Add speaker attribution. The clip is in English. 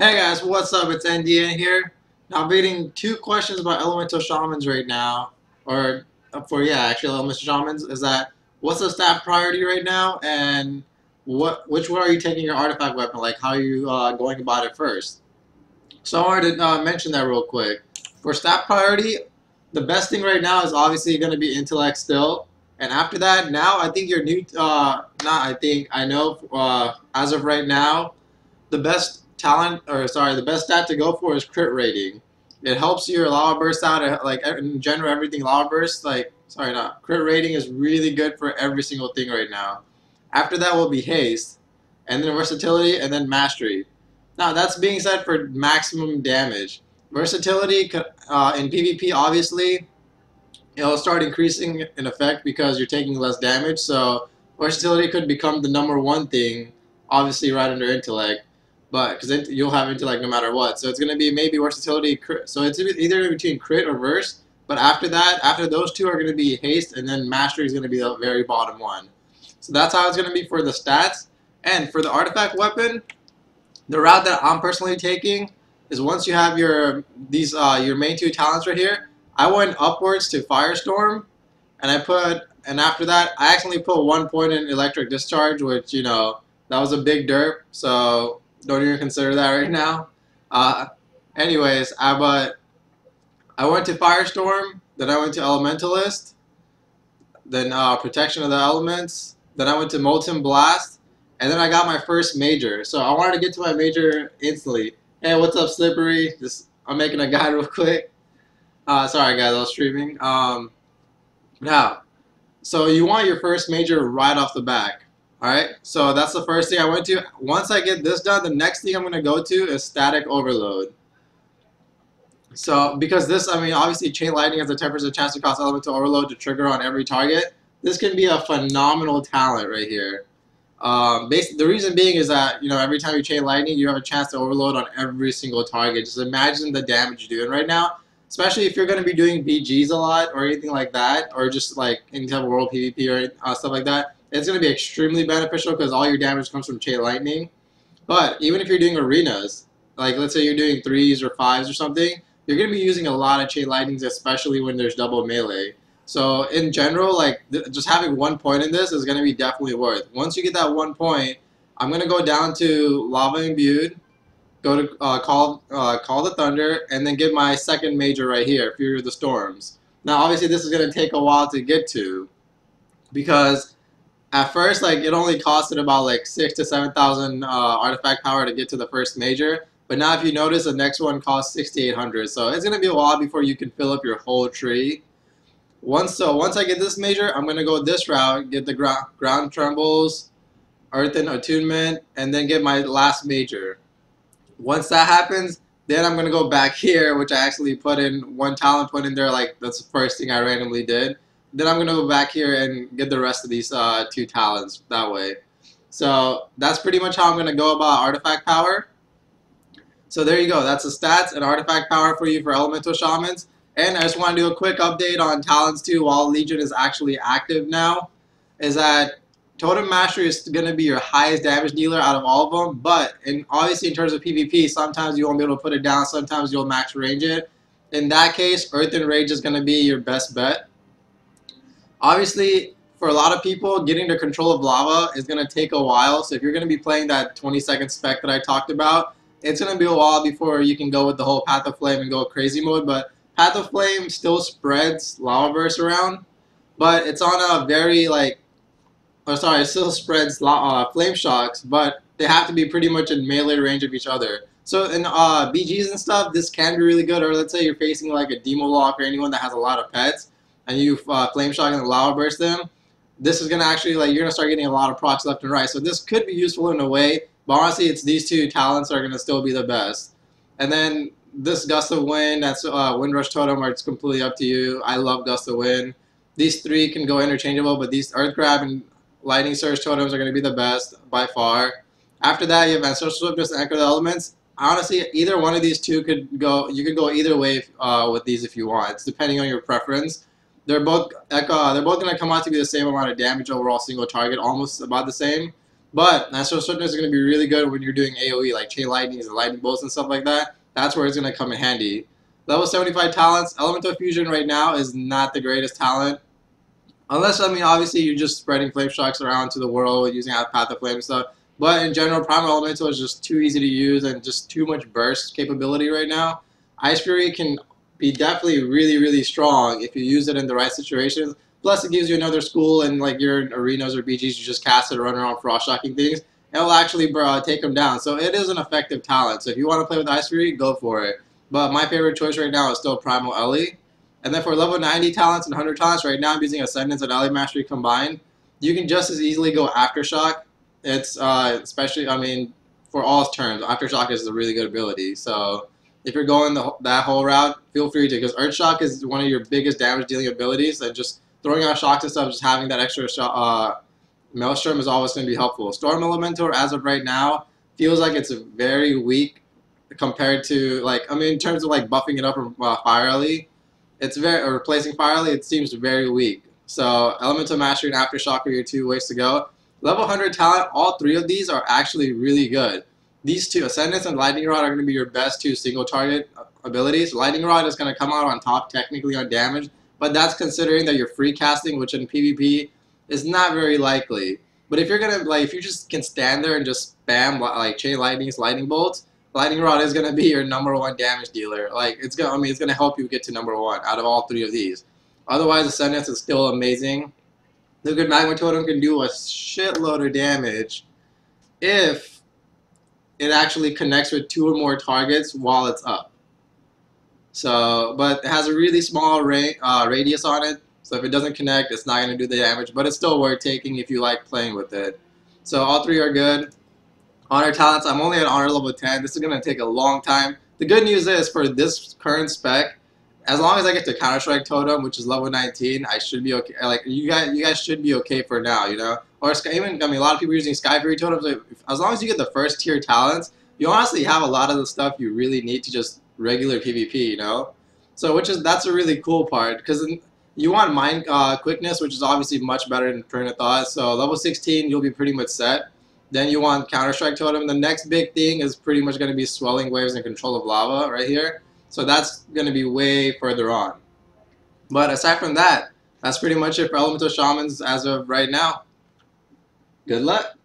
Speaker 1: Hey guys, what's up? It's Enhance here. Now I'm reading two questions about elemental shamans right now, or actually elemental shamans. Is that what's the stat priority right now, and which one are you taking your artifact weapon? Like how are you going about it first? So I wanted to mention that real quick. For stat priority, the best thing right now is obviously going to be intellect still, and after that, now I think your new not I think I know as of right now the best the best stat to go for is crit rating. It helps your lava burst out. Like in general, everything lava burst. Not crit rating is really good for every single thing right now. After that will be haste, and then versatility, and then mastery. Now that's being said for maximum damage. Versatility in PvP obviously it'll start increasing in effect because you're taking less damage. So versatility could become the number one thing, obviously right under intellect, but because you'll have intellect no matter what. So it's going to be maybe versatility. So it's either between crit or verse. But after that, after those two are going to be haste, and then mastery is going to be the very bottom one. So that's how it's going to be for the stats. And for the artifact weapon, the route that I'm personally taking is once you have your main two talents right here, I went upwards to Firestorm, and after that I actually put 1 point in Electric Discharge, which that was a big derp, so don't even consider that right now. Uh, anyways, I went to Firestorm, then I went to Elementalist, then Protection of the Elements, then I went to Molten Blast, and then I got my first major. So I wanted to get to my major instantly. Hey, what's up, Slippery? I'm making a guide real quick. Sorry guys, I was streaming. Now, so you want your first major right off the back. Alright, so that's the first thing I went to. Once I get this done, the next thing I'm going to go to is Static Overload. So, because this, obviously Chain Lightning has a 10% chance to cause Elemental Overload to trigger on every target. This can be a phenomenal talent right here. The reason being is that, every time you Chain Lightning, you have a chance to overload on every single target. Just imagine the damage you're doing right now. Especially if you're going to be doing BGs a lot or anything like that, or just like any type of world PvP or stuff like that. It's going to be extremely beneficial because all your damage comes from Chain Lightning. But even if you're doing arenas, like let's say you're doing 3s or 5s or something, you're going to be using a lot of Chain Lightnings, especially when there's double melee. So in general, just having 1 point in this is going to be definitely worth. Once you get that 1 point, I'm going to go down to Lava Imbued, go to Call the Thunder, and then get my second major right here, Fury of the Storms. Now obviously this is going to take a while to get to, because at first it only costed about 6,000 to 7,000 artifact power to get to the first major. But now if you notice, the next one costs 6,800. So it's going to be a while before you can fill up your whole tree. Once I get this major, I'm going to go this route, get the ground trembles, earthen attunement, and then get my last major. Once that happens, then I'm going to go back here, which I actually put in one talent put in there, that's the first thing I randomly did. Then I'm going to go back here and get the rest of these two talents that way. So that's pretty much how I'm going to go about artifact power. So there you go. That's the stats and artifact power for you for elemental shamans. And I just want to do a quick update on talents too while Legion is actually active now. Is that Totem Mastery is going to be your highest damage dealer out of all of them. But obviously in terms of PvP, sometimes you won't be able to put it down. Sometimes you'll max range it. In that case, Earthen Rage is going to be your best bet. Obviously, for a lot of people, getting the control of lava is going to take a while. So if you're going to be playing that 20-second spec that I talked about, it's going to be a while before you can go with the whole Path of Flame and go crazy mode. But Path of Flame still spreads lava burst around, but it's on a very it still spreads flame shocks, but they have to be pretty much in melee range of each other. So in BGs and stuff, this can be really good. Or let's say you're facing a Demo Lock or anyone that has a lot of pets, and you flame shock and lava burst them. This is gonna actually you're gonna start getting a lot of procs left and right. So this could be useful in a way, but honestly, it's these two talents are gonna still be the best. And then this Gust of Wind, that's Windrush Totem, where it's completely up to you. I love Gust of Wind. These three can go interchangeable, but these Earth Grab and Lightning Surge Totems are going to be the best by far. After that, you have Ancestral Swiftness and Anchor the Elements. Honestly, either one of these two could go. You could go either way with these if you want. It's depending on your preference. They're both going to come out to be the same amount of damage overall single target, almost about the same. But Natural Swiftness is going to be really good when you're doing AoE, like Chain Lightnings and Lightning Bolts and stuff like that. That's where it's going to come in handy. Level 75 talents. Elemental Fusion right now is not the greatest talent. Unless, I mean, obviously you're just spreading Flame Shocks around to the world using Path of Flame stuff. But in general, Primal Elemental is just too easy to use and just too much burst capability right now. Ice Fury can be definitely really, really strong if you use it in the right situations. Plus, it gives you another school, and like you're in arenas or BGs, you just cast it, run around frost shocking things. It'll actually take them down. So it is an effective talent. So if you want to play with Ice Fury, go for it. But my favorite choice right now is still Primal Ele. And then for level 90 talents and 100 talents, right now I'm using Ascendance and Ele Mastery combined. You can just as easily go Aftershock. It's especially, I mean, for all terms, Aftershock is a really good ability. So if you're going that whole route, feel free to, because Earthshock is one of your biggest damage dealing abilities, and just throwing out shocks and stuff, just having that extra Maelstrom is always going to be helpful. Storm Elemental, as of right now, feels like it's very weak compared to, like, I mean, in terms of like buffing it up from Fire Ele, it's very, or replacing Fire Ele, it seems very weak. So Elemental Mastery and Aftershock are your two ways to go. Level 100 talent, all three of these are actually really good. These two, Ascendance and Lightning Rod, are going to be your best two single target abilities. Lightning Rod is going to come out on top technically on damage, but that's considering that you're free casting, which in PvP is not very likely. But if you're going to, like, if you just can stand there and just spam like Chain Lightnings, Lightning Bolts, Lightning Rod is going to be your #1 damage dealer. Like, it's going, I mean, it's going to help you get to #1 out of all three of these. Otherwise, Ascendance is still amazing. The good Magma Totem can do a shitload of damage if it actually connects with 2 or more targets while it's up. So, but it has a really small radius on it. So if it doesn't connect, it's not going to do the damage. But it's still worth taking if you like playing with it. So all three are good. Honor talents, I'm only at honor level 10. This is going to take a long time. The good news is, for this current spec, as long as I get to Counter-Strike Totem, which is level 19, I should be okay. Like, you guys should be okay for now, you know? Or even, I mean, a lot of people are using Sky Fury Totems. As long as you get the first tier talents, you honestly have a lot of the stuff you really need to just regular PvP, you know? So, that's a really cool part, because you want Mind Quickness, which is obviously much better than Train of Thought. So level 16, you'll be pretty much set. Then you want Counter-Strike Totem. The next big thing is pretty much going to be Swelling Waves and Control of Lava right here. So that's going to be way further on. But aside from that, that's pretty much it for Elemental Shamans as of right now. Good luck.